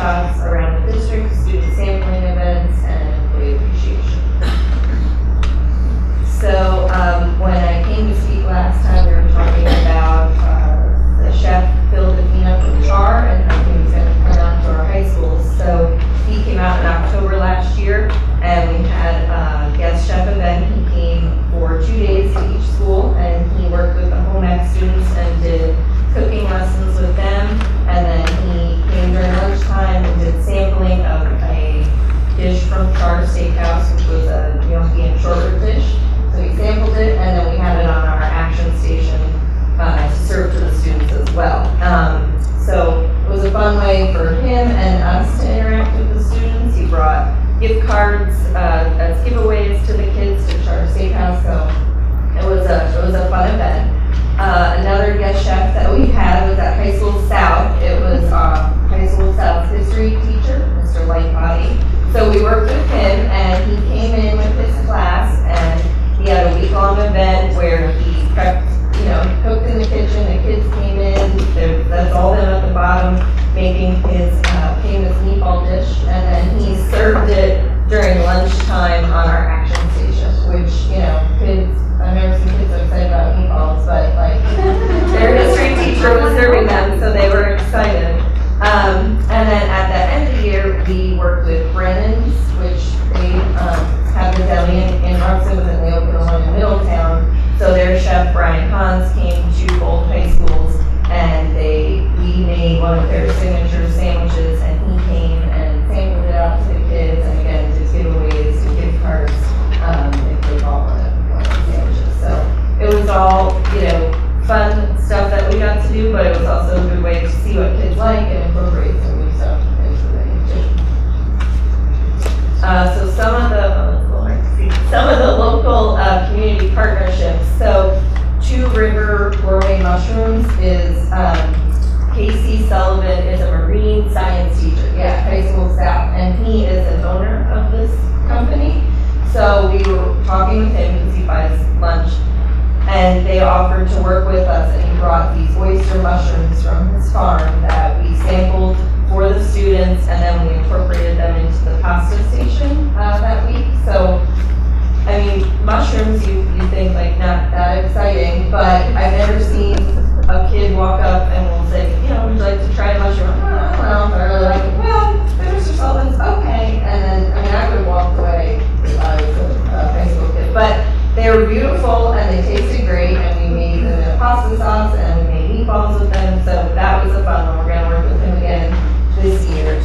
talks around the district, student sampling events, and employee appreciation. So when I came to speak last time, we were talking about the chef filled the peanut with char and how he was going to come out to our high schools. So he came out in October last year, and we had a guest chef event. He came for 2 days to each school, and he worked with the home ec students and did cooking lessons with them. And then he came during lunchtime and did sampling of a dish from Char Steakhouse, which was a gnocchi and short rib dish. So we sampled it, and then we had it on our action station to serve to the students as well. So it was a fun way for him and us to interact with the students. He brought gift cards as giveaways to the kids to Char Steakhouse. So it was a fun event. Another guest chef that we had was at High School South. It was High School South's history teacher, Mr. Lightbody. So we worked with him, and he came in with his class, and he had a week-long event where he prepped, he cooked in the kitchen, the kids came in, that's all them at the bottom, making his famous meatball dish, and then he served it during lunchtime on our action station, which, kids, I've never seen kids so excited about meatballs, but their history teacher was serving them, so they were excited. And then at the end of the year, we worked with Brennan's, which they have the deli in Roxton, and they opened one in Middletown. So their chef, Brian Hans, came to both high schools, and we made one of their signature sandwiches, and he came and sampled it out to the kids, and again, did giveaways and gift cards if they bought one of the sandwiches. So it was all, fun stuff that we got to do, but it was also a good way to see what kids like and incorporate some new stuff into the kitchen. So some of the local community partnerships. So Two River Gourmet Mushrooms is Casey Sullivan is a marine science teacher, High School South, and he is an owner of this company. So we were talking with him because he buys lunch, and they offered to work with us, and he brought these oyster mushrooms from his farm that we sampled for the students, and then we incorporated them into the pasta station that week. So, I mean, mushrooms, you think like not that exciting, but I've never seen a kid walk up and will say, would you like to try a mushroom? I don't know if I really like it. Well, Mr. Sullivan's okay. And then, I could have walked away if I was a high school kid, but they were beautiful and they tasted great, and we made them in a pasta sauce and we made meatballs with them, so that was a fun one. We're going to work with him again this year.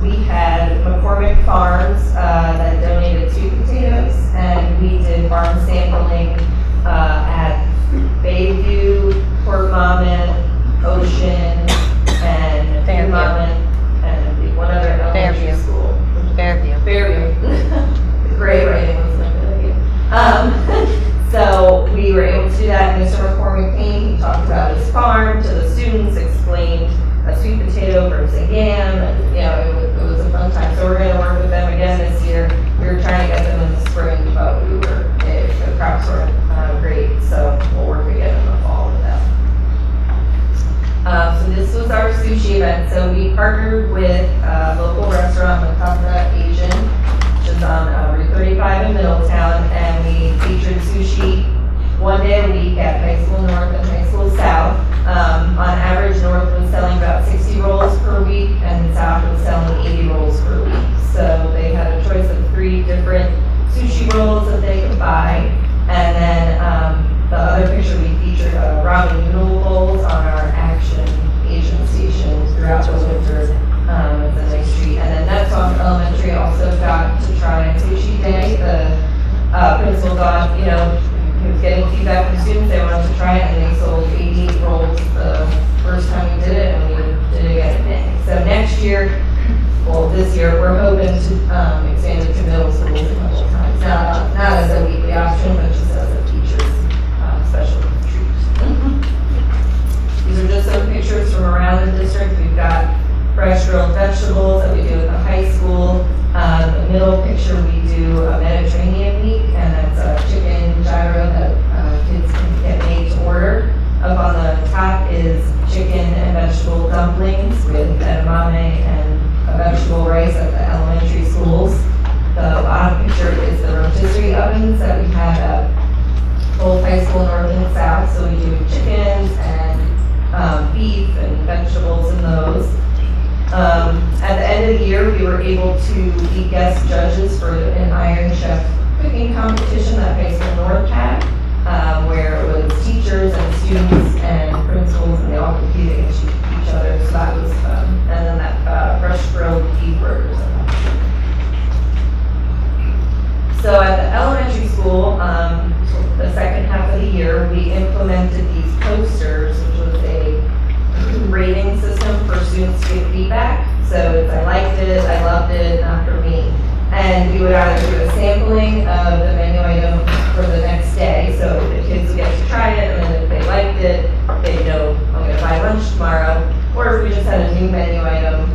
We had McCormick Farms that donated sweet potatoes, and we did farm sampling at Bayview, Port Monmouth, Ocean, and Fairview. Monmouth, and one other elementary school. Fairview. Great writing was my good idea. So we were able to do that. Mr. McCormick came, he talked about his farm to the students, explained a sweet potato versus a yam, and it was a fun time. So we're going to work with them again this year. We were trying to get them in the spring, but the crops were great, so we'll work again in the fall with them. So this was our sushi event. So we partnered with a local restaurant, Makapra Asian, which is on Route 35 in Middletown, and we featured sushi one day a week at High School North and High School South. On average, North was selling about 60 rolls per week, and South was selling 80 rolls per week. So they had a choice of 3 different sushi rolls that they could buy. And then the other picture, we featured ramen noodle bowls on our Action Asian station throughout the winter. It's a nice treat. And then Netsoft Elementary also got to try sushi day. The principal thought, he was getting feedback from students, they wanted to try it, and they sold 88 rolls the first time we did it, and we did it again. So next year, this year, we're hoping to expand it to middle schools a couple of times. Not as a weekly option, but just as a teacher's special treat. These are just some pictures from around the district. We've got fresh grilled vegetables that we do at the high school. The middle picture, we do a Mediterranean week, and that's a chicken gyro that kids can get made to order. Up on the top is chicken and vegetable dumplings with edamame ones that we had at both high school north and south. So we do chickens and beef and vegetables in those. At the end of the year, we were able to be guest judges for an Iron Chef cooking competition that High School North had, where it was teachers and students and principals, and they all competed against each other, so that was fun. And then that fresh grilled beef burgers. So at the elementary school, the second half of the year, we implemented these posters, which was a rating system for students to get feedback. So it's I liked it, I loved it, not for me. And we would either do a sampling of the menu item for the next day, so the kids would get to try it, and then if they liked it, they'd know I'm going to buy lunch tomorrow. Or if we just had a new menu item,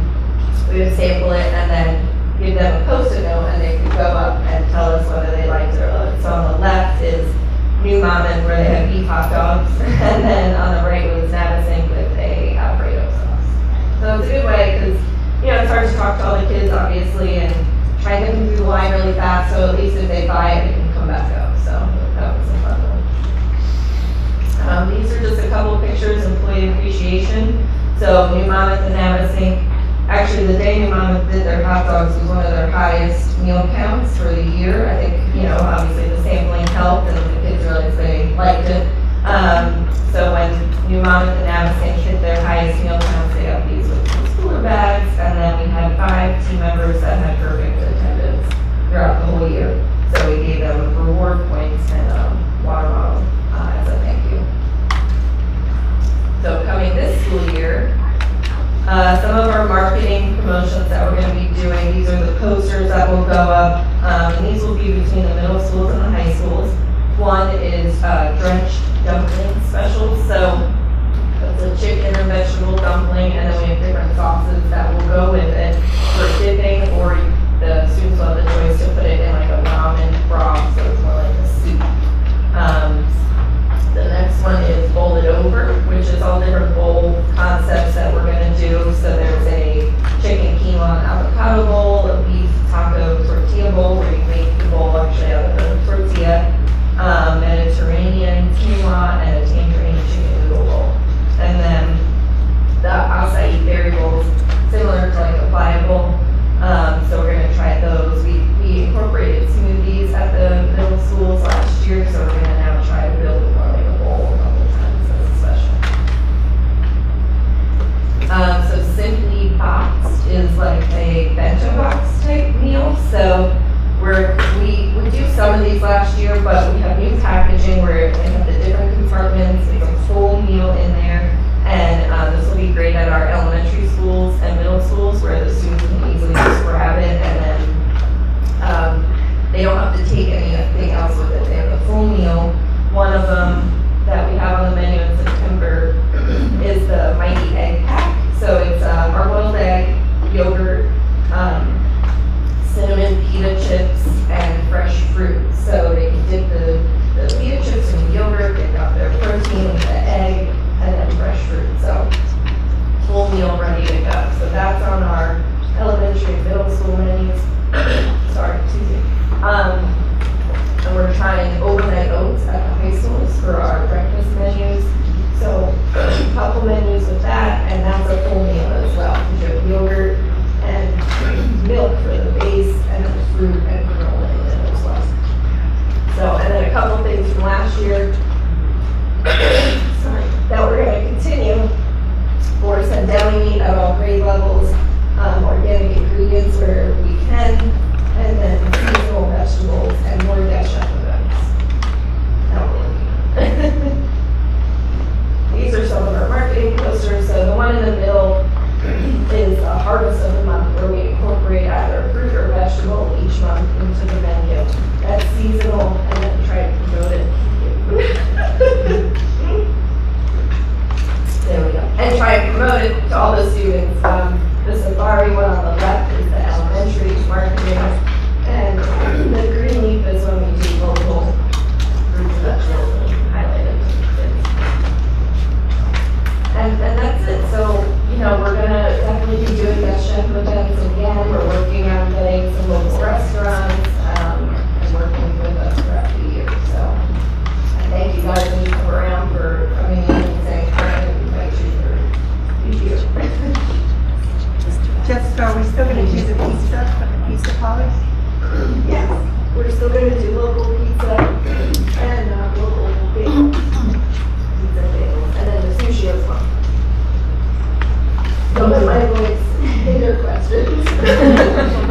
we would sample it and then give them a post-it note, and they could go up and tell us whether they liked it or not. So on the left is New Mammon, where they have beef hot dogs, and then on the right was Navasink with a Alfredo sauce. So it's a good way, because it's hard to talk to all the kids, obviously, and try to get them through the line really fast, so at least if they buy it, they can come back up. So that was a fun one. These are just a couple pictures, employee appreciation. So New Monmouth and Navasink, actually the day New Monmouth did their hot dogs was one of their highest meal counts for the year. I think, obviously the sampling helped and the kids realized they liked it. So when New Monmouth and Navasink hit their highest meal counts, they got these with cooler bags, and then we had 5 team members that had perfect attendance throughout the whole year. So we gave them reward points and water bottle as a thank you. So coming this school year, some of our marketing promotions that we're going to be doing, these are the posters that will go up, and these will be between the middle schools and the high schools. One is drenched dumpling special, so it's a chicken and vegetable dumpling, and then we have different sauces that will go with it for dipping, or the students will have the choice to put it in like a ramen broth, so it's more like a soup. The next one is bowl it over, which is all different bowl concepts that we're going to do. So there's a chicken quinoa and avocado bowl, a beef taco tortilla bowl, where you make the bowl actually out of the tortilla, Mediterranean quinoa, and a tangerine chicken noodle bowl. And then the acai berry bowls, similar to like a pie bowl. So we're going to try those. We incorporated smoothies at the middle schools last year, so we're going to now try to build more like a bowl a couple times as a special. So Simply Boxed is like a bento box type meal. So we do some of these last year, but we have new packaging where they have the different compartments. It's a full meal in there, and this will be great at our elementary schools and middle schools where the students can easily just grab it, and then they don't have to take anything else with it. They have a full meal. One of them that we have on the menu in September is the Mighty Egg Pack. So it's hard-boiled egg, yogurt, cinnamon pita chips, and fresh fruit. So they can dip the pita chips in yogurt Jessica, are we still going to do the pizza from the pizza parlors? Yes, we're still going to do local pizza and local bagels. Pizza bagels, and then the sushi as well. Don't let my voice hinder questions.